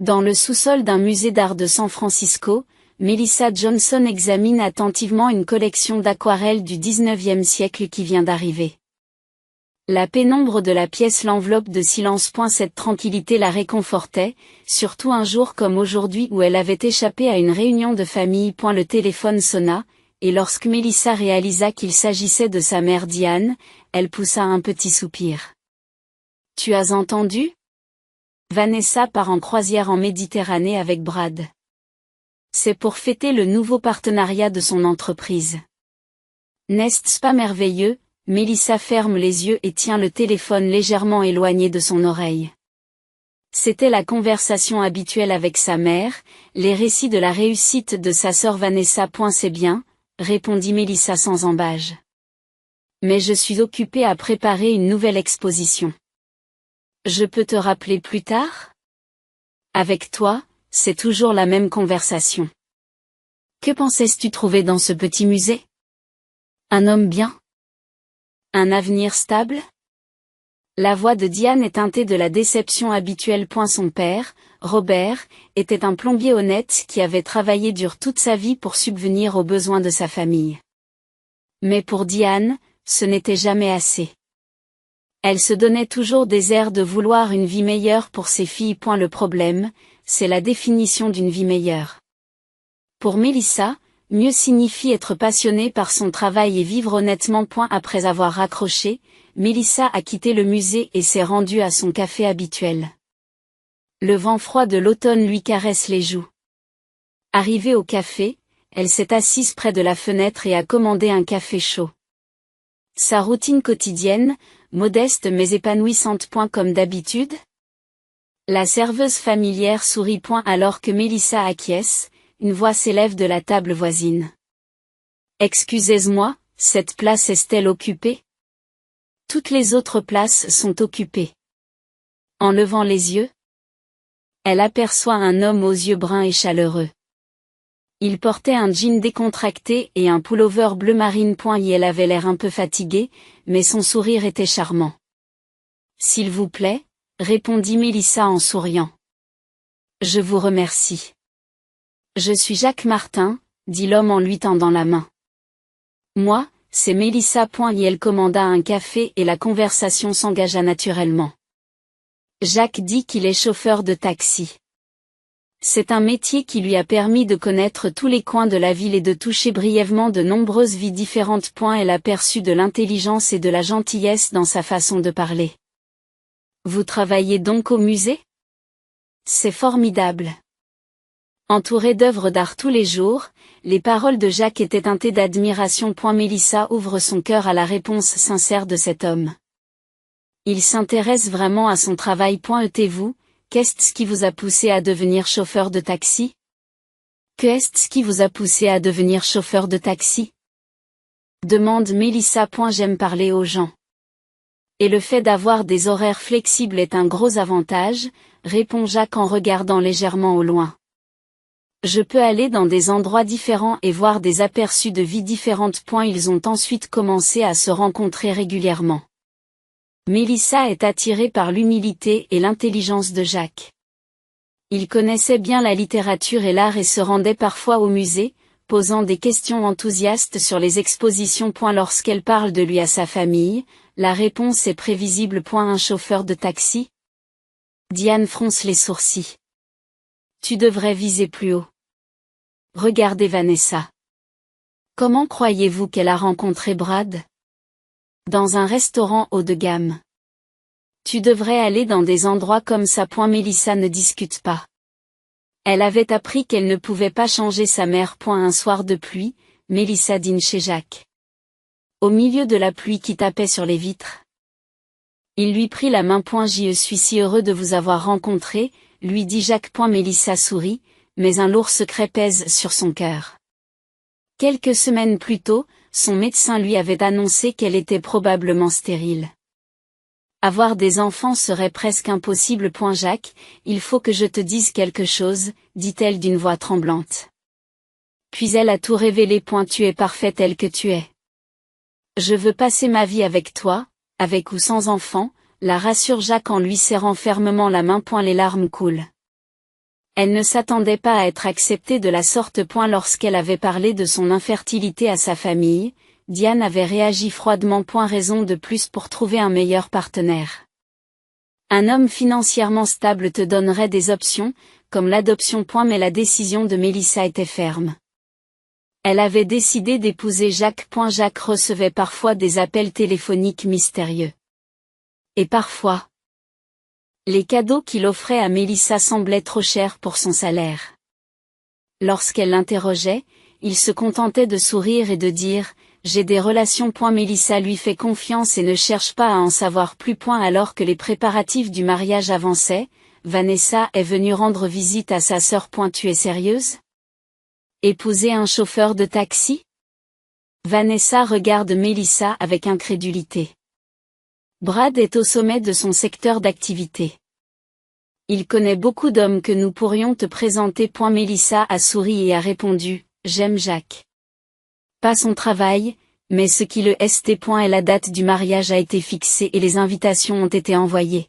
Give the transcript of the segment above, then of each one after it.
Dans le sous-sol d'un musée d'art de San Francisco, Melissa Johnson examine attentivement une collection d'aquarelles du XIXe siècle qui vient d'arriver. La pénombre de la pièce l'enveloppe de silence. Cette tranquillité la réconfortait, surtout un jour comme aujourd'hui où elle avait échappé à une réunion de famille. Le téléphone sonna, et lorsque Melissa réalisa qu'il s'agissait de sa mère Diane, elle poussa un petit soupir. « Tu as entendu ? Vanessa part en croisière en Méditerranée avec Brad. C'est pour fêter le nouveau partenariat de son entreprise. N'est-ce pas merveilleux ? » Melissa ferme les yeux et tient le téléphone légèrement éloigné de son oreille. C'était la conversation habituelle avec sa mère, les récits de la réussite de sa sœur Vanessa. C'est bien, répondit Melissa sans embâge. Mais je suis occupée à préparer une nouvelle exposition. Je peux te rappeler plus tard ? Avec toi, c'est toujours la même conversation. Que pensais-tu trouver dans ce petit musée ? Un homme bien ? Un avenir stable ? La voix de Diane est teintée de la déception habituelle. Son père, Robert, était un plombier honnête qui avait travaillé dur toute sa vie pour subvenir aux besoins de sa famille. Mais pour Diane, ce n'était jamais assez. Elle se donnait toujours des airs de vouloir une vie meilleure pour ses filles. Le problème, c'est la définition d'une vie meilleure. Pour Melissa, mieux signifie être passionnée par son travail et vivre honnêtement. Après avoir raccroché, Melissa a quitté le musée et s'est rendue à son café habituel. Le vent froid de l'automne lui caresse les joues. Arrivée au café, elle s'est assise près de la fenêtre et a commandé un café chaud. Sa routine quotidienne, modeste mais épanouissante. Comme d'habitude ? La serveuse familière sourit. Alors que Melissa acquiesce, une voix s'élève de la table voisine. « Excusez-moi, cette place est-elle occupée ? Toutes les autres places sont occupées. » En levant les yeux, elle aperçoit un homme aux yeux bruns et chaleureux. Il portait un jean décontracté et un pullover bleu marine. Elle avait l'air un peu fatiguée, mais son sourire était charmant. « S'il vous plaît, » répondit Melissa en souriant. « Je vous remercie. » Je suis Jacques Martin, dit l'homme en lui tendant la main. Moi, c'est Melissa. Elle commanda un café et la conversation s'engagea naturellement. Jacques dit qu'il est chauffeur de taxi. C'est un métier qui lui a permis de connaître tous les coins de la ville et de toucher brièvement de nombreuses vies différentes. Elle a perçu de l'intelligence et de la gentillesse dans sa façon de parler. Vous travaillez donc au musée ? C'est formidable. Entourée d'œuvres d'art tous les jours, les paroles de Jacques étaient teintées d'admiration. Melissa ouvre son cœur à la réponse sincère de cet homme. Il s'intéresse vraiment à son travail. Et vous, qu'est-ce qui vous a poussé à devenir chauffeur de taxi ? Qu'est-ce qui vous a poussé à devenir chauffeur de taxi ? Demande Melissa. J'aime parler aux gens. Et le fait d'avoir des horaires flexibles est un gros avantage, répond Jacques en regardant légèrement au loin. Je peux aller dans des endroits différents et voir des aperçus de vies différentes. Ils ont ensuite commencé à se rencontrer régulièrement. Melissa est attirée par l'humilité et l'intelligence de Jacques. Il connaissait bien la littérature et l'art et se rendait parfois au musée, posant des questions enthousiastes sur les expositions. Lorsqu'elle parle de lui à sa famille, la réponse est prévisible. Un chauffeur de taxi ? Diane fronce les sourcils. Tu devrais viser plus haut. Regardez Vanessa. Comment croyez-vous qu'elle a rencontré Brad ? Dans un restaurant haut de gamme. Tu devrais aller dans des endroits comme ça. Melissa ne discute pas. Elle avait appris qu'elle ne pouvait pas changer sa mère. Un soir de pluie, Melissa dîne chez Jacques. Au milieu de la pluie qui tapait sur les vitres. Il lui prit la main. Je suis si heureux de vous avoir rencontré, lui dit Jacques. Melissa sourit, mais un lourd secret pèse sur son cœur. Quelques semaines plus tôt, son médecin lui avait annoncé qu'elle était probablement stérile. Avoir des enfants serait presque impossible. Jacques, il faut que je te dise quelque chose, dit-elle d'une voix tremblante. Puis elle a tout révélé. Tu es parfaite telle que tu es. Je veux passer ma vie avec toi, avec ou sans enfant, la rassure Jacques en lui serrant fermement la main. Les larmes coulent. Elle ne s'attendait pas à être acceptée de la sorte. Lorsqu'elle avait parlé de son infertilité à sa famille, Diane avait réagi froidement. Raison de plus pour trouver un meilleur partenaire. Un homme financièrement stable te donnerait des options, comme l'adoption. Mais la décision de Mélissa était ferme. Elle avait décidé d'épouser Jacques. Jacques recevait parfois des appels téléphoniques mystérieux. Et parfois, les cadeaux qu'il offrait à Mélissa semblaient trop chers pour son salaire. Lorsqu'elle l'interrogeait, il se contentait de sourire et de dire « J'ai des relations. » Mélissa lui fait confiance et ne cherche pas à en savoir plus. Alors que les préparatifs du mariage avançaient, Vanessa est venue rendre visite à sa sœur. Tu es sérieuse? Épouser un chauffeur de taxi? Vanessa regarde Mélissa avec incrédulité. Brad est au sommet de son secteur d'activité. Il connaît beaucoup d'hommes que nous pourrions te présenter. Mélissa a souri et a répondu « J'aime Jacques. Pas son travail, mais ce qui le st. Et la date du mariage a été fixée et les invitations ont été envoyées. »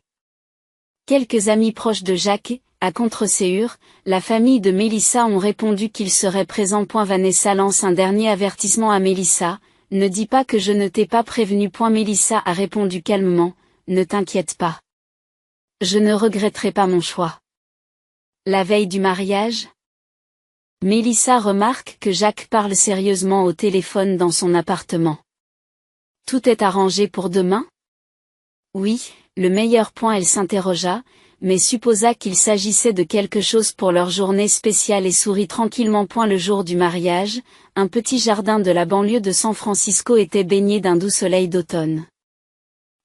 Quelques amis proches de Jacques, à Contreségur, la famille de Mélissa ont répondu qu'ils seraient présents. Vanessa lance un dernier avertissement à Mélissa. Ne dis pas que je ne t'ai pas prévenu. Mélissa a répondu calmement, ne t'inquiète pas. Je ne regretterai pas mon choix. La veille du mariage, Mélissa remarque que Jacques parle sérieusement au téléphone dans son appartement. Tout est arrangé pour demain? Oui, le meilleur. Elle s'interrogea, mais supposa qu'il s'agissait de quelque chose pour leur journée spéciale et sourit tranquillement. Le jour du mariage, un petit jardin de la banlieue de San Francisco était baigné d'un doux soleil d'automne.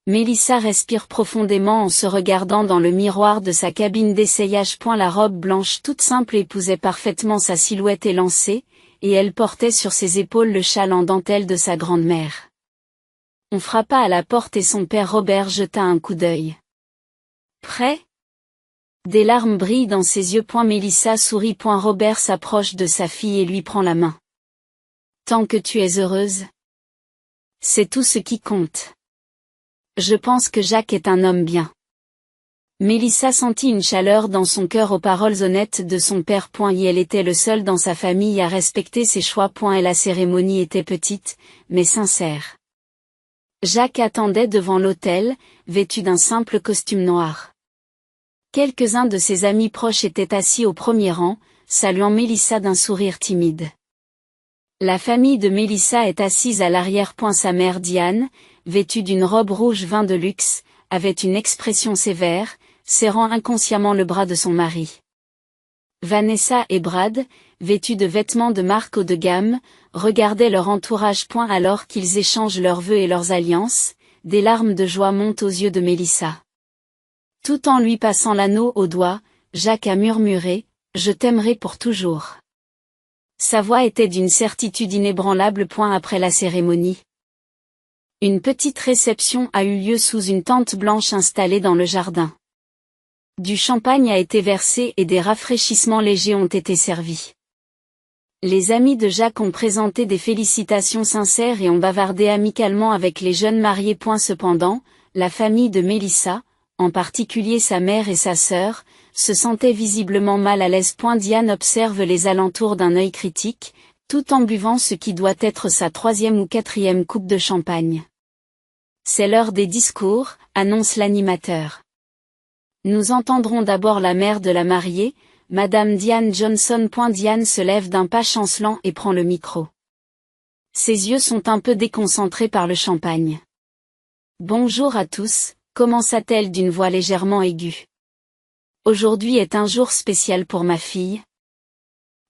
Mélissa respire profondément en se regardant dans le miroir de sa cabine d'essayage. La robe blanche toute simple épousait parfaitement sa silhouette élancée, et elle portait sur ses épaules le châle en dentelle de sa grand-mère. On frappa à la porte et son père Robert jeta un coup d'œil. Prêt? Des larmes brillent dans ses yeux. Mélissa sourit. Robert s'approche de sa fille et lui prend la main. Tant que tu es heureuse, c'est tout ce qui compte. Je pense que Jacques est un homme bien. Mélissa sentit une chaleur dans son cœur aux paroles honnêtes de son père. Et elle était le seul dans sa famille à respecter ses choix. Et la cérémonie était petite, mais sincère. Jacques attendait devant l'autel, vêtu d'un simple costume noir. Quelques-uns de ses amis proches étaient assis au premier rang, saluant Mélissa d'un sourire timide. La famille de Mélissa est assise à l'arrière. Sa mère Diane, vêtue d'une robe rouge vin de luxe, avait une expression sévère, serrant inconsciemment le bras de son mari. Vanessa et Brad, vêtus de vêtements de marque haut de gamme, regardaient leur entourage. Alors qu'ils échangent leurs vœux et leurs alliances, des larmes de joie montent aux yeux de Mélissa. Tout en lui passant l'anneau au doigt, Jacques a murmuré « Je t'aimerai pour toujours ». Sa voix était d'une certitude inébranlable. Après la cérémonie, une petite réception a eu lieu sous une tente blanche installée dans le jardin. Du champagne a été versé et des rafraîchissements légers ont été servis. Les amis de Jacques ont présenté des félicitations sincères et ont bavardé amicalement avec les jeunes mariés. Cependant, la famille de Mélissa, en particulier sa mère et sa sœur, se sentait visiblement mal à l'aise. Diane observe les alentours d'un œil critique, tout en buvant ce qui doit être sa 3e ou 4e coupe de champagne. C'est l'heure des discours, annonce l'animateur. Nous entendrons d'abord la mère de la mariée, Madame Diane Johnson. Diane se lève d'un pas chancelant et prend le micro. Ses yeux sont un peu déconcentrés par le champagne. Bonjour à tous, commença-t-elle d'une voix légèrement aiguë. Aujourd'hui est un jour spécial pour ma fille.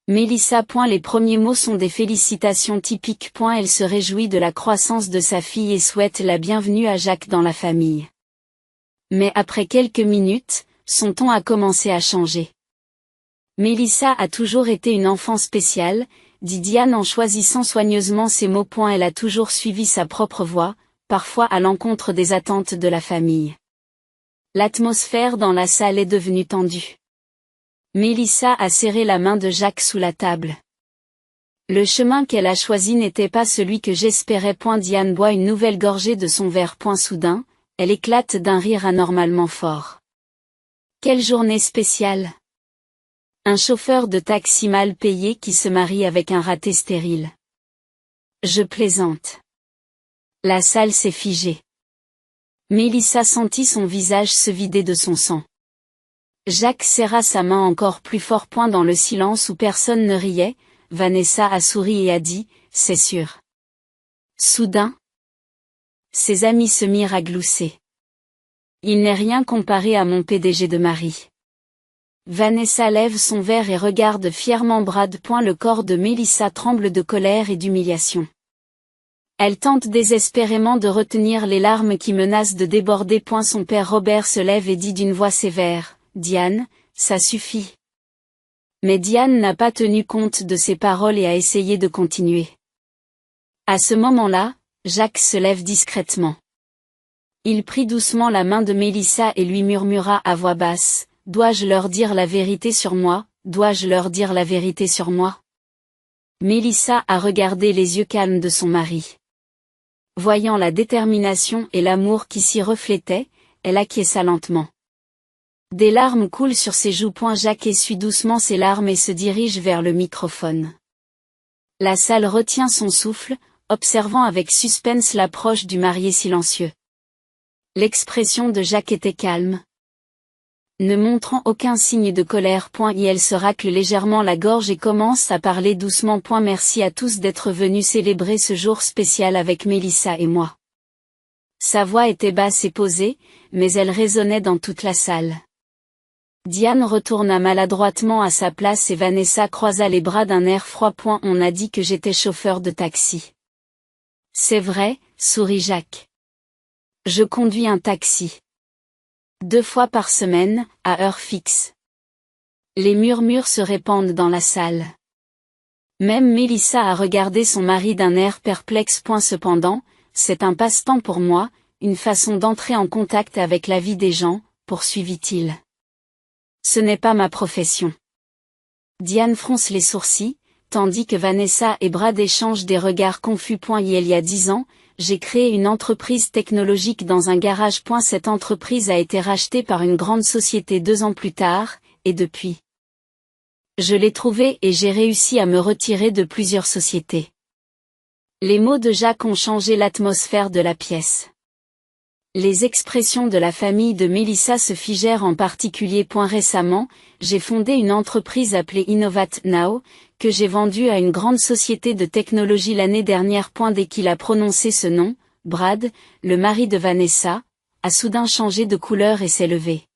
Mélissa. Les premiers mots sont des félicitations typiques. Elle se réjouit de la croissance de sa fille et souhaite la bienvenue à Jacques dans la famille. Mais après quelques minutes, son ton a commencé à changer. Mélissa a toujours été une enfant spéciale, dit Diane en choisissant soigneusement ses mots. Elle a toujours suivi sa propre voie, parfois à l'encontre des attentes de la famille. L'atmosphère dans la salle est devenue tendue. Mélissa a serré la main de Jacques sous la table. Le chemin qu'elle a choisi n'était pas celui que j'espérais. Diane boit une nouvelle gorgée de son verre. Soudain, elle éclate d'un rire anormalement fort. Quelle journée spéciale! Un chauffeur de taxi mal payé qui se marie avec un raté stérile. Je plaisante. La salle s'est figée. Mélissa sentit son visage se vider de son sang. Jacques serra sa main encore plus fort. Dans le silence où personne ne riait, Vanessa a souri et a dit « C'est sûr ». Soudain, ses amis se mirent à glousser. Il n'est rien comparé à mon PDG de mari. Vanessa lève son verre et regarde fièrement Brad. Le corps de Mélissa tremble de colère et d'humiliation. Elle tente désespérément de retenir les larmes qui menacent de déborder. Son père Robert se lève et dit d'une voix sévère, « Diane, ça suffit ». Mais Diane n'a pas tenu compte de ses paroles et a essayé de continuer. À ce moment-là, Jacques se lève discrètement. Il prit doucement la main de Mélissa et lui murmura à voix basse, « Dois-je leur dire la vérité sur moi, dois-je leur dire la vérité sur moi ?» Mélissa a regardé les yeux calmes de son mari. Voyant la détermination et l'amour qui s'y reflétaient, elle acquiesça lentement. Des larmes coulent sur ses joues. Jacques essuie doucement ses larmes et se dirige vers le microphone. La salle retient son souffle, observant avec suspense l'approche du marié silencieux. L'expression de Jacques était calme, ne montrant aucun signe de colère. Et elle se racle légèrement la gorge et commence à parler doucement. Merci à tous d'être venus célébrer ce jour spécial avec Mélissa et moi. Sa voix était basse et posée, mais elle résonnait dans toute la salle. Diane retourna maladroitement à sa place et Vanessa croisa les bras d'un air froid. On a dit que j'étais chauffeur de taxi. C'est vrai, sourit Jacques. Je conduis un taxi. 2 fois par semaine, à heure fixe. Les murmures se répandent dans la salle. Même Mélissa a regardé son mari d'un air perplexe. Cependant, c'est un passe-temps pour moi, une façon d'entrer en contact avec la vie des gens, poursuivit-il. Ce n'est pas ma profession. Diane fronce les sourcils, tandis que Vanessa et Brad échangent des regards confus. Il y a 10 ans, j'ai créé une entreprise technologique dans un garage. Cette entreprise a été rachetée par une grande société 2 ans plus tard, et depuis. Je l'ai trouvée et j'ai réussi à me retirer de plusieurs sociétés. Les mots de Jacques ont changé l'atmosphère de la pièce. Les expressions de la famille de Mélissa se figèrent en particulier. Récemment, j'ai fondé une entreprise appelée Innovate Now, que j'ai vendue à une grande société de technologie l'année dernière. Dès qu'il a prononcé ce nom, Brad, le mari de Vanessa, a soudain changé de couleur et s'est levé.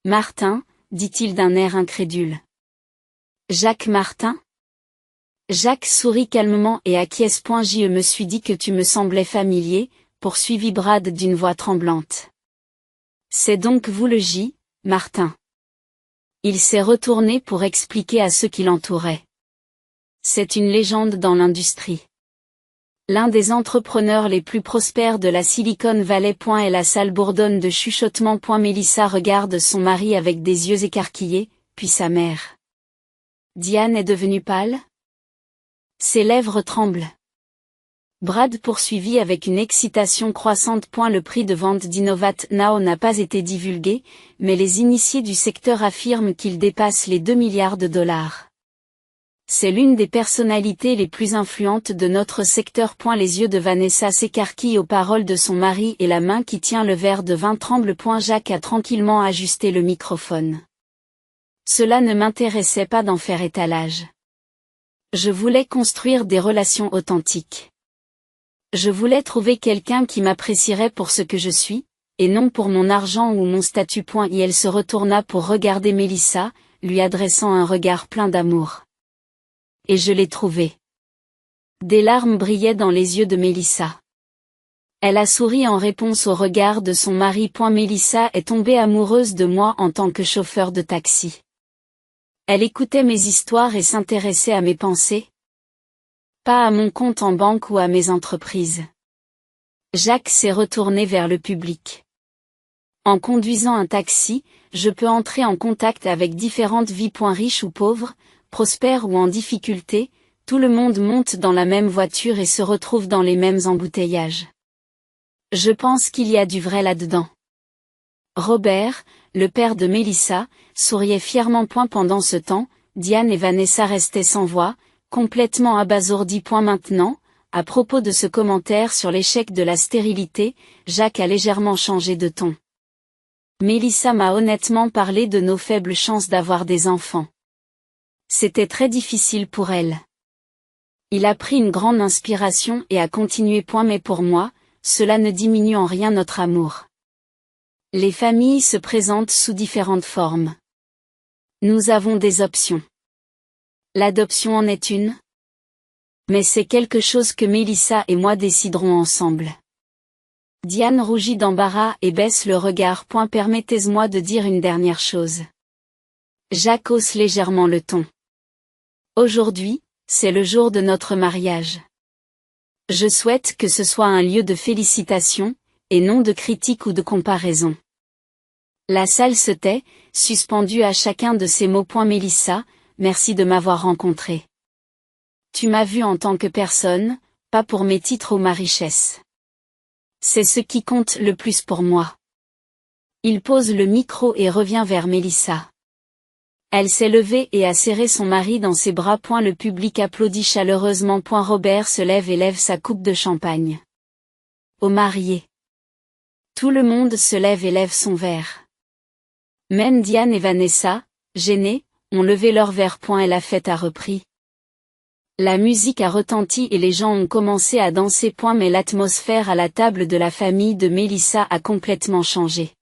Martin, dit-il d'un air incrédule. Jacques Martin? Jacques sourit calmement et acquiesce. Je me suis dit que tu me semblais familier, poursuivit Brad d'une voix tremblante. C'est donc vous le J, Martin. Il s'est retourné pour expliquer à ceux qui l'entouraient. C'est une légende dans l'industrie. L'un des entrepreneurs les plus prospères de la Silicon Valley. Et la salle bourdonne de chuchotements. Mélissa regarde son mari avec des yeux écarquillés, puis sa mère. Diane est devenue pâle? Ses lèvres tremblent. Brad poursuivit avec une excitation croissante. Le prix de vente d'Innovate Now n'a pas été divulgué, mais les initiés du secteur affirment qu'il dépasse les 2 milliards de dollars. C'est l'une des personnalités les plus influentes de notre secteur. Les yeux de Vanessa s'écarquillent aux paroles de son mari et la main qui tient le verre de vin tremble. Jacques a tranquillement ajusté le microphone. Cela ne m'intéressait pas d'en faire étalage. Je voulais construire des relations authentiques. Je voulais trouver quelqu'un qui m'apprécierait pour ce que je suis, et non pour mon argent ou mon statut. Et elle se retourna pour regarder Mélissa, lui adressant un regard plein d'amour. Et je l'ai trouvé. Des larmes brillaient dans les yeux de Mélissa. Elle a souri en réponse au regard de son mari. Mélissa est tombée amoureuse de moi en tant que chauffeur de taxi. Elle écoutait mes histoires et s'intéressait à mes pensées. Pas à mon compte en banque ou à mes entreprises. Jacques s'est retourné vers le public. En conduisant un taxi, je peux entrer en contact avec différentes vies. Riches ou pauvres, prospères ou en difficulté, tout le monde monte dans la même voiture et se retrouve dans les mêmes embouteillages. Je pense qu'il y a du vrai là-dedans. Robert, le père de Mélissa, souriait fièrement. Pendant ce temps, Diane et Vanessa restaient sans voix, complètement abasourdies. Maintenant, à propos de ce commentaire sur l'échec de la stérilité, Jacques a légèrement changé de ton. Mélissa m'a honnêtement parlé de nos faibles chances d'avoir des enfants. C'était très difficile pour elle. Il a pris une grande inspiration et a continué. Mais pour moi, cela ne diminue en rien notre amour. Les familles se présentent sous différentes formes. Nous avons des options. L'adoption en est une. Mais c'est quelque chose que Mélissa et moi déciderons ensemble. Diane rougit d'embarras et baisse le regard. Permettez-moi de dire une dernière chose. Jacques hausse légèrement le ton. Aujourd'hui, c'est le jour de notre mariage. Je souhaite que ce soit un lieu de félicitations, et non de critique ou de comparaison. La salle se tait, suspendue à chacun de ces mots. Mélissa, merci de m'avoir rencontré. Tu m'as vu en tant que personne, pas pour mes titres ou ma richesse. C'est ce qui compte le plus pour moi. Il pose le micro et revient vers Mélissa. Elle s'est levée et a serré son mari dans ses bras. Le public applaudit chaleureusement. Robert se lève et lève sa coupe de champagne. Aux mariés. Tout le monde se lève et lève son verre. Même Diane et Vanessa, gênées, ont levé leur verre. Et la fête a repris. La musique a retenti et les gens ont commencé à danser. Mais l'atmosphère à la table de la famille de Mélissa a complètement changé.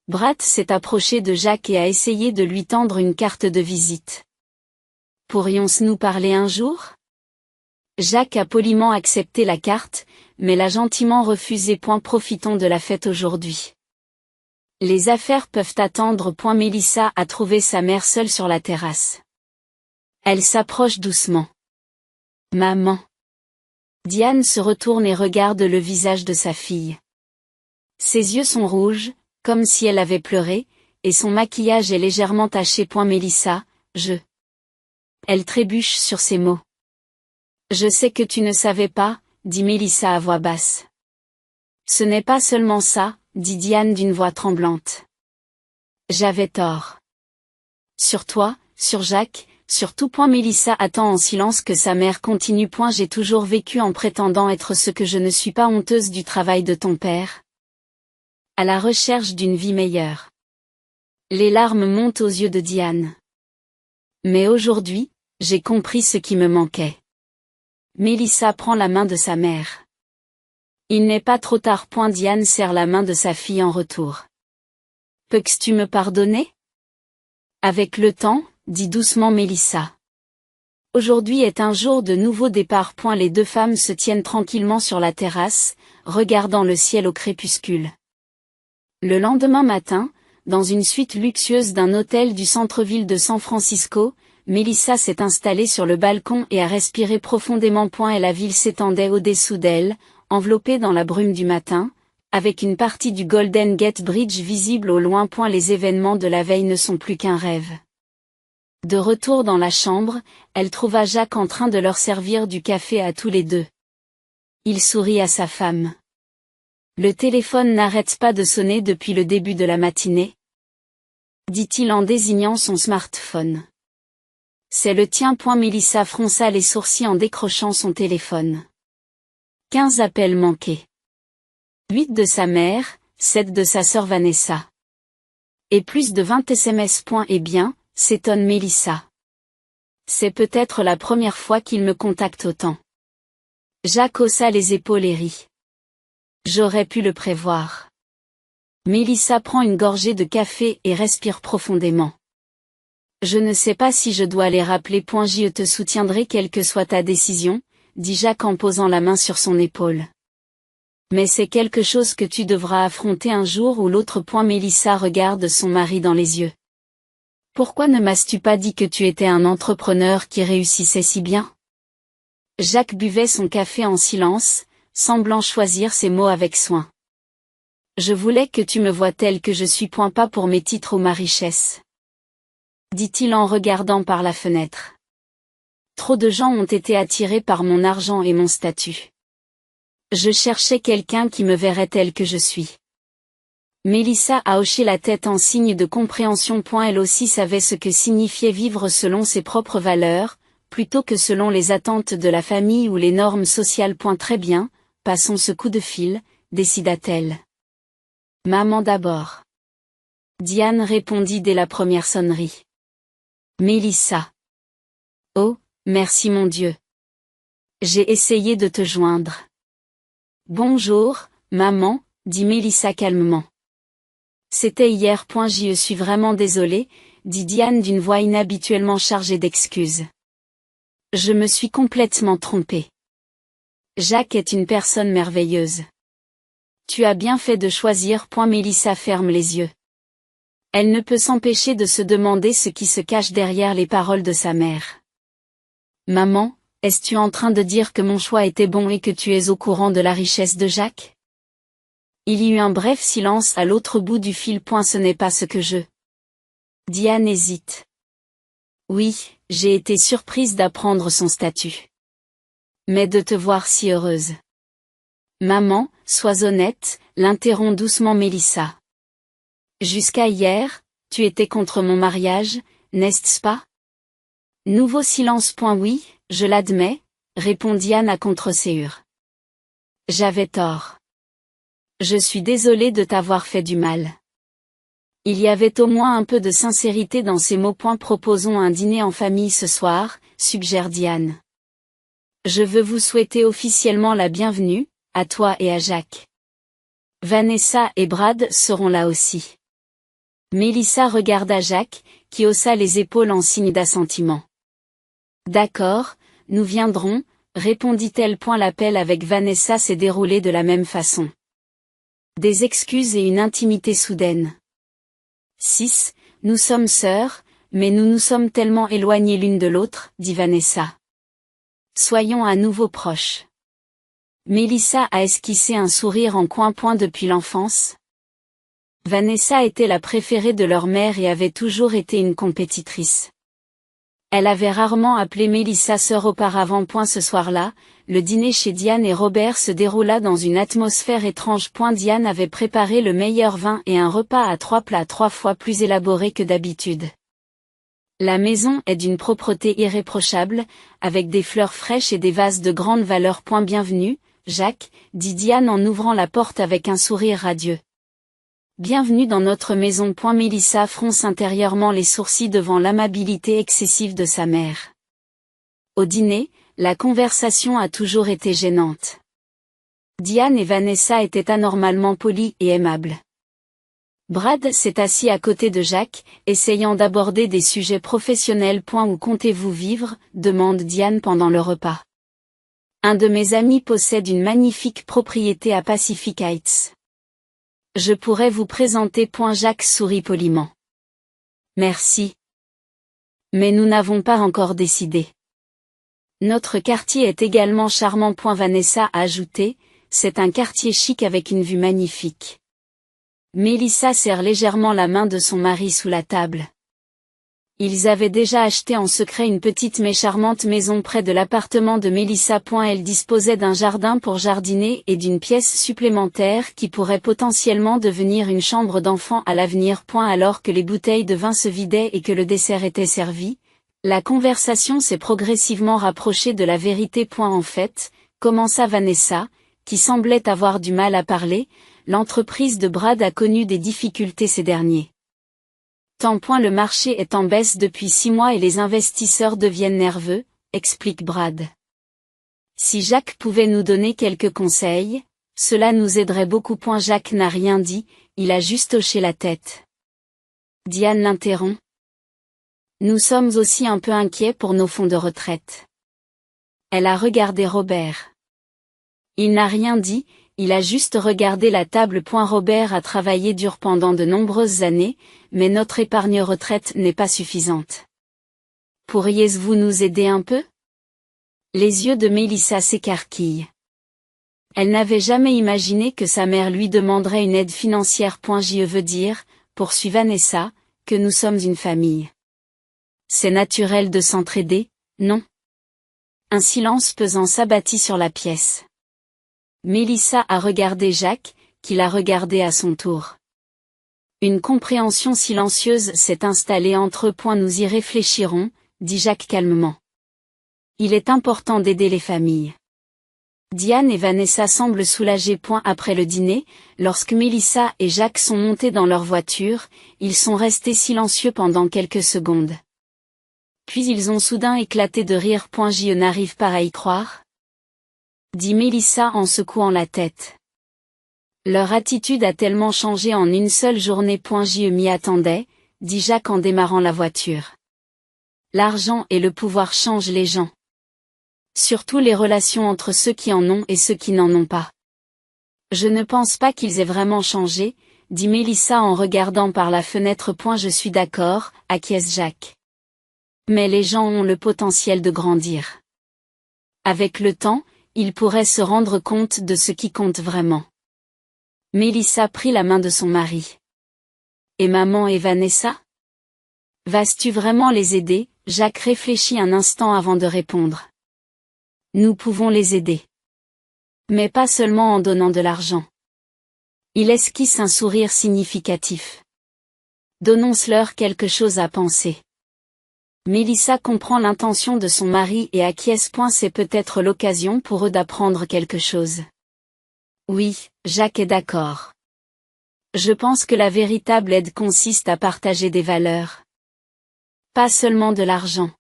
Brad s'est approché de Jacques et a essayé de lui tendre une carte de visite. Pourrions-nous parler un jour? Jacques a poliment accepté la carte, mais l'a gentiment refusée. Profitons de la fête aujourd'hui. Les affaires peuvent attendre. Mélissa a trouvé sa mère seule sur la terrasse. Elle s'approche doucement. Maman. Diane se retourne et regarde le visage de sa fille. Ses yeux sont rouges, comme si elle avait pleuré, et son maquillage est légèrement taché. Mélissa, Elle trébuche sur ces mots. Je sais que tu ne savais pas, dit Mélissa à voix basse. Ce n'est pas seulement ça, dit Diane d'une voix tremblante. J'avais tort. Sur toi, sur Jacques, sur tout. Mélissa attend en silence que sa mère continue. J'ai toujours vécu en prétendant être ce que je ne suis pas. Honteuse du travail de ton père. À la recherche d'une vie meilleure. Les larmes montent aux yeux de Diane. Mais aujourd'hui, j'ai compris ce qui me manquait. Mélissa prend la main de sa mère. Il n'est pas trop tard. Diane serre la main de sa fille en retour. Peux-tu me pardonner? Avec le temps, dit doucement Mélissa. Aujourd'hui est un jour de nouveau départ. Les deux femmes se tiennent tranquillement sur la terrasse, regardant le ciel au crépuscule. Le lendemain matin, dans une suite luxueuse d'un hôtel du centre-ville de San Francisco, Mélissa s'est installée sur le balcon et a respiré profondément. Et la ville s'étendait au-dessous d'elle, enveloppée dans la brume du matin, avec une partie du Golden Gate Bridge visible au loin. Les événements de la veille ne sont plus qu'un rêve. De retour dans la chambre, elle trouva Jacques en train de leur servir du café à tous les deux. Il sourit à sa femme. Le téléphone n'arrête pas de sonner depuis le début de la matinée, dit-il en désignant son smartphone. C'est le tien. Mélissa fronça les sourcils en décrochant son téléphone. 15 appels manqués. 8 de sa mère, 7 de sa sœur Vanessa. Et plus de 20 SMS. Eh bien, s'étonne Mélissa. C'est peut-être la première fois qu'il me contacte autant. Jacques haussa les épaules et rit. J'aurais pu le prévoir. Mélissa prend une gorgée de café et respire profondément. Je ne sais pas si je dois les rappeler. Je te soutiendrai quelle que soit ta décision, dit Jacques en posant la main sur son épaule. Mais c'est quelque chose que tu devras affronter un jour ou l'autre. Mélissa regarde son mari dans les yeux. Pourquoi ne m'as-tu pas dit que tu étais un entrepreneur qui réussissait si bien? Jacques buvait son café en silence, semblant choisir ses mots avec soin. Je voulais que tu me vois tel que je suis. Pas pour mes titres ou ma richesse. Dit-il en regardant par la fenêtre. Trop de gens ont été attirés par mon argent et mon statut. Je cherchais quelqu'un qui me verrait tel que je suis. Mélissa a hoché la tête en signe de compréhension. Elle aussi savait ce que signifiait vivre selon ses propres valeurs, plutôt que selon les attentes de la famille ou les normes sociales. Très bien, passons ce coup de fil, décida-t-elle. Maman d'abord. Diane répondit dès la première sonnerie. Mélissa. Oh, merci mon Dieu. J'ai essayé de te joindre. Bonjour, maman, dit Mélissa calmement. C'était hier. Je suis vraiment désolée, dit Diane d'une voix inhabituellement chargée d'excuses. Je me suis complètement trompée. Jacques est une personne merveilleuse. Tu as bien fait de choisir. Mélissa ferme les yeux. Elle ne peut s'empêcher de se demander ce qui se cache derrière les paroles de sa mère. Maman, es-tu en train de dire que mon choix était bon et que tu es au courant de la richesse de Jacques? Il y eut un bref silence à l'autre bout du fil. Ce n'est pas ce que je... Diane hésite. Oui, j'ai été surprise d'apprendre son statut. Mais de te voir si heureuse. Maman, sois honnête, l'interrompt doucement Mélissa. Jusqu'à hier, tu étais contre mon mariage, n'est-ce pas? Nouveau silence. Oui, je l'admets, répond Diane à contre-séhure. J'avais tort. Je suis désolée de t'avoir fait du mal. Il y avait au moins un peu de sincérité dans ces mots. Proposons un dîner en famille ce soir, suggère Diane. Je veux vous souhaiter officiellement la bienvenue, à toi et à Jacques. Vanessa et Brad seront là aussi. Mélissa regarda Jacques, qui haussa les épaules en signe d'assentiment. D'accord, nous viendrons, répondit-elle. L'appel avec Vanessa s'est déroulé de la même façon. Des excuses et une intimité soudaine. 6. Nous sommes sœurs, mais nous nous sommes tellement éloignées l'une de l'autre, dit Vanessa. Soyons à nouveau proches. Mélissa a esquissé un sourire en coin. Depuis l'enfance. Vanessa était la préférée de leur mère et avait toujours été une compétitrice. Elle avait rarement appelé Mélissa sœur auparavant. Ce soir-là, le dîner chez Diane et Robert se déroula dans une atmosphère étrange. Diane avait préparé le meilleur vin et un repas à 3 plats 3 fois plus élaboré que d'habitude. La maison est d'une propreté irréprochable, avec des fleurs fraîches et des vases de grande valeur. Bienvenue, Jacques, dit Diane en ouvrant la porte avec un sourire radieux. Bienvenue dans notre maison. Mélissa fronce intérieurement les sourcils devant l'amabilité excessive de sa mère. Au dîner, la conversation a toujours été gênante. Diane et Vanessa étaient anormalement polies et aimables. Brad s'est assis à côté de Jacques, essayant d'aborder des sujets professionnels. Où comptez-vous vivre, demande Diane pendant le repas. Un de mes amis possède une magnifique propriété à Pacific Heights. Je pourrais vous présenter. Jacques sourit poliment. Merci. Mais nous n'avons pas encore décidé. Notre quartier est également charmant. Vanessa a ajouté, c'est un quartier chic avec une vue magnifique. Mélissa serre légèrement la main de son mari sous la table. Ils avaient déjà acheté en secret une petite mais charmante maison près de l'appartement de Mélissa. Elle disposait d'un jardin pour jardiner et d'une pièce supplémentaire qui pourrait potentiellement devenir une chambre d'enfant à l'avenir. Alors que les bouteilles de vin se vidaient et que le dessert était servi, la conversation s'est progressivement rapprochée de la vérité. En fait, commença Vanessa, qui semblait avoir du mal à parler, l'entreprise de Brad a connu des difficultés ces derniers temps. Le marché est en baisse depuis 6 mois et les investisseurs deviennent nerveux, explique Brad. Si Jacques pouvait nous donner quelques conseils, cela nous aiderait beaucoup. Jacques n'a rien dit, il a juste hoché la tête. Diane l'interrompt. Nous sommes aussi un peu inquiets pour nos fonds de retraite. Elle a regardé Robert. Il n'a rien dit, il a juste regardé la table. Robert a travaillé dur pendant de nombreuses années, mais notre épargne retraite n'est pas suffisante. Pourriez-vous nous aider un peu? Les yeux de Mélissa s'écarquillent. Elle n'avait jamais imaginé que sa mère lui demanderait une aide financière. Je veux dire, poursuit Vanessa, que nous sommes une famille. C'est naturel de s'entraider, non? Un silence pesant s'abattit sur la pièce. Mélissa a regardé Jacques, qui l'a regardé à son tour. Une compréhension silencieuse s'est installée entre eux. Nous y réfléchirons, dit Jacques calmement. Il est important d'aider les familles. Diane et Vanessa semblent soulagées. Après le dîner, lorsque Mélissa et Jacques sont montés dans leur voiture, ils sont restés silencieux pendant quelques secondes. Puis ils ont soudain éclaté de rire. Je n'arrive pas à y croire, dit Mélissa en secouant la tête. Leur attitude a tellement changé en une seule journée. Je m'y attendais, dit Jacques en démarrant la voiture. L'argent et le pouvoir changent les gens. Surtout les relations entre ceux qui en ont et ceux qui n'en ont pas. Je ne pense pas qu'ils aient vraiment changé, dit Mélissa en regardant par la fenêtre. Je suis d'accord, acquiesce Jacques. Mais les gens ont le potentiel de grandir. Avec le temps, ils pourraient se rendre compte de ce qui compte vraiment. Mélissa prit la main de son mari. Et maman et Vanessa? Vas-tu vraiment les aider? Jacques réfléchit un instant avant de répondre. Nous pouvons les aider. Mais pas seulement en donnant de l'argent. Il esquisse un sourire significatif. Donnons-leur quelque chose à penser. Mélissa comprend l'intention de son mari et acquiesce. C'est peut-être l'occasion pour eux d'apprendre quelque chose. Oui, Jacques est d'accord. Je pense que la véritable aide consiste à partager des valeurs. Pas seulement de l'argent.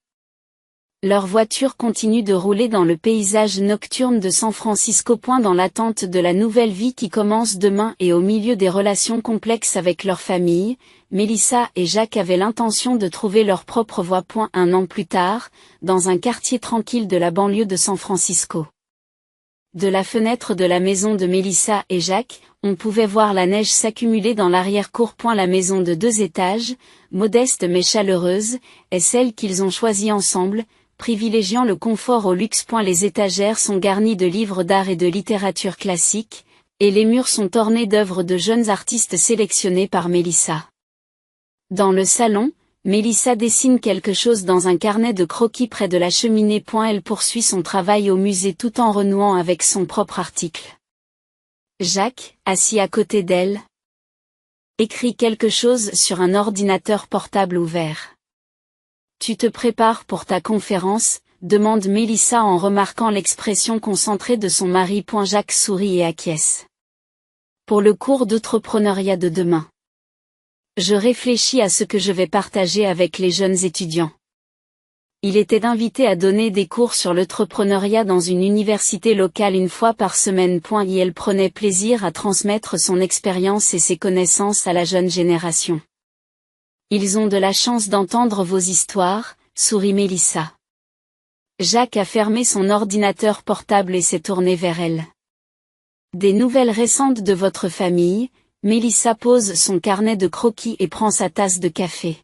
Leur voiture continue de rouler dans le paysage nocturne de San Francisco. Dans l'attente de la nouvelle vie qui commence demain et au milieu des relations complexes avec leur famille, Mélissa et Jacques avaient l'intention de trouver leur propre voie. Un an plus tard, dans un quartier tranquille de la banlieue de San Francisco. De la fenêtre de la maison de Mélissa et Jacques, on pouvait voir la neige s'accumuler dans l'arrière-cour. La maison de 2 étages, modeste mais chaleureuse, est celle qu'ils ont choisie ensemble, privilégiant le confort au luxe. Les étagères sont garnies de livres d'art et de littérature classique, et les murs sont ornés d'œuvres de jeunes artistes sélectionnés par Mélissa. Dans le salon, Mélissa dessine quelque chose dans un carnet de croquis près de la cheminée. Elle poursuit son travail au musée tout en renouant avec son propre article. Jacques, assis à côté d'elle, écrit quelque chose sur un ordinateur portable ouvert. Tu te prépares pour ta conférence? Demande Mélissa en remarquant l'expression concentrée de son mari. Jacques sourit et acquiesce. Pour le cours d'entrepreneuriat de demain. Je réfléchis à ce que je vais partager avec les jeunes étudiants. Il était invité à donner des cours sur l'entrepreneuriat dans une université locale une fois par semaine. Et elle prenait plaisir à transmettre son expérience et ses connaissances à la jeune génération. Ils ont de la chance d'entendre vos histoires, sourit Mélissa. Jacques a fermé son ordinateur portable et s'est tourné vers elle. Des nouvelles récentes de votre famille? Mélissa pose son carnet de croquis et prend sa tasse de café.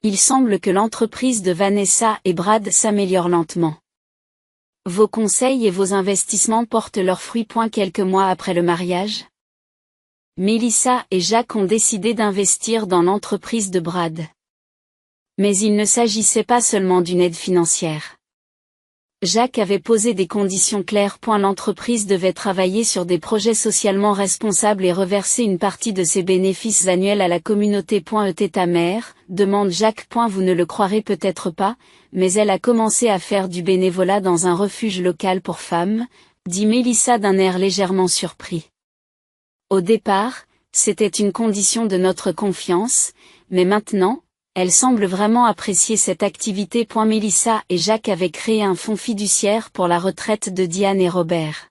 Il semble que l'entreprise de Vanessa et Brad s'améliore lentement. Vos conseils et vos investissements portent leurs fruits. Quelques mois après le mariage, Mélissa et Jacques ont décidé d'investir dans l'entreprise de Brad. Mais il ne s'agissait pas seulement d'une aide financière. Jacques avait posé des conditions claires. L'entreprise devait travailler sur des projets socialement responsables et reverser une partie de ses bénéfices annuels à la communauté. Était ta mère? Demande Jacques. Vous ne le croirez peut-être pas, mais elle a commencé à faire du bénévolat dans un refuge local pour femmes, dit Mélissa d'un air légèrement surpris. Au départ, c'était une condition de notre confiance, mais maintenant, elle semble vraiment apprécier cette activité. Mélissa et Jacques avaient créé un fonds fiduciaire pour la retraite de Diane et Robert.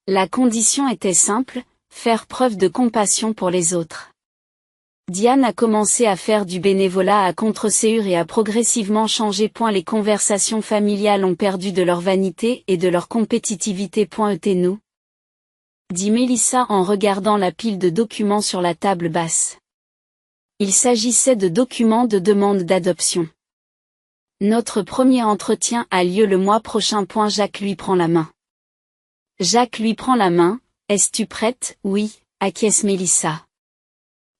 La condition était simple, faire preuve de compassion pour les autres. Diane a commencé à faire du bénévolat à Contreségur et a progressivement changé. Les conversations familiales ont perdu de leur vanité et de leur compétitivité. Nous, dit Mélissa en regardant la pile de documents sur la table basse. Il s'agissait de documents de demande d'adoption. Notre premier entretien a lieu le mois prochain. Jacques lui prend la main. Jacques lui prend la main. Es-tu prête? Oui, acquiesce Mélissa.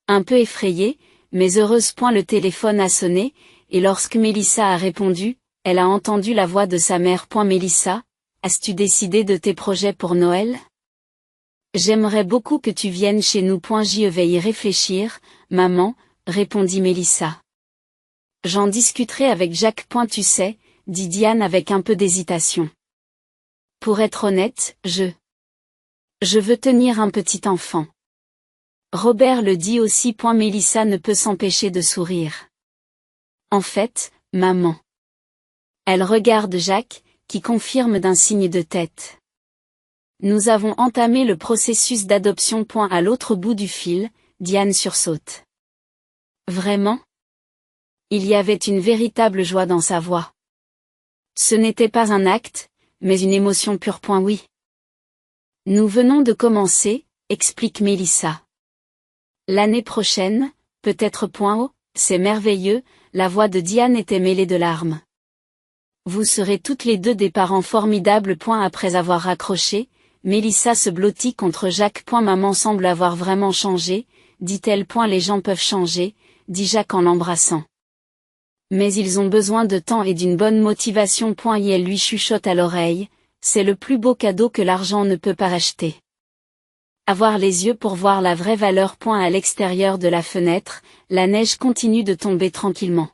Un peu effrayée, mais heureuse. Le téléphone a sonné, et lorsque Mélissa a répondu, elle a entendu la voix de sa mère. Mélissa, as-tu décidé de tes projets pour Noël? J'aimerais beaucoup que tu viennes chez nous. Je vais y réfléchir, maman, répondit Mélissa. J'en discuterai avec Jacques. Tu sais, dit Diane avec un peu d'hésitation. Pour être honnête, je veux tenir un petit enfant. Robert le dit aussi. Mélissa ne peut s'empêcher de sourire. En fait, maman. Elle regarde Jacques, qui confirme d'un signe de tête. Nous avons entamé le processus d'adoption. À l'autre bout du fil, Diane sursaute. Vraiment? Il y avait une véritable joie dans sa voix. Ce n'était pas un acte, mais une émotion pure. Oui. Nous venons de commencer, explique Mélissa. L'année prochaine, peut-être. Oh, c'est merveilleux, la voix de Diane était mêlée de larmes. Vous serez toutes les deux des parents formidables. Après avoir raccroché, Mélissa se blottit contre Jacques. Maman semble avoir vraiment changé, dit-elle. Les gens peuvent changer, dit Jacques en l'embrassant. Mais ils ont besoin de temps et d'une bonne motivation. Et elle lui chuchote à l'oreille, c'est le plus beau cadeau que l'argent ne peut pas acheter. Avoir les yeux pour voir la vraie valeur. À l'extérieur de la fenêtre, la neige continue de tomber tranquillement.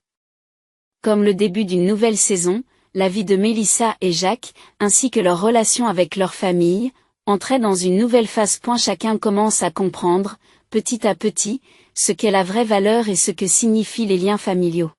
Comme le début d'une nouvelle saison, la vie de Mélissa et Jacques, ainsi que leur relation avec leur famille, entrait dans une nouvelle phase. Chacun commence à comprendre, petit à petit, ce qu'est la vraie valeur et ce que signifient les liens familiaux.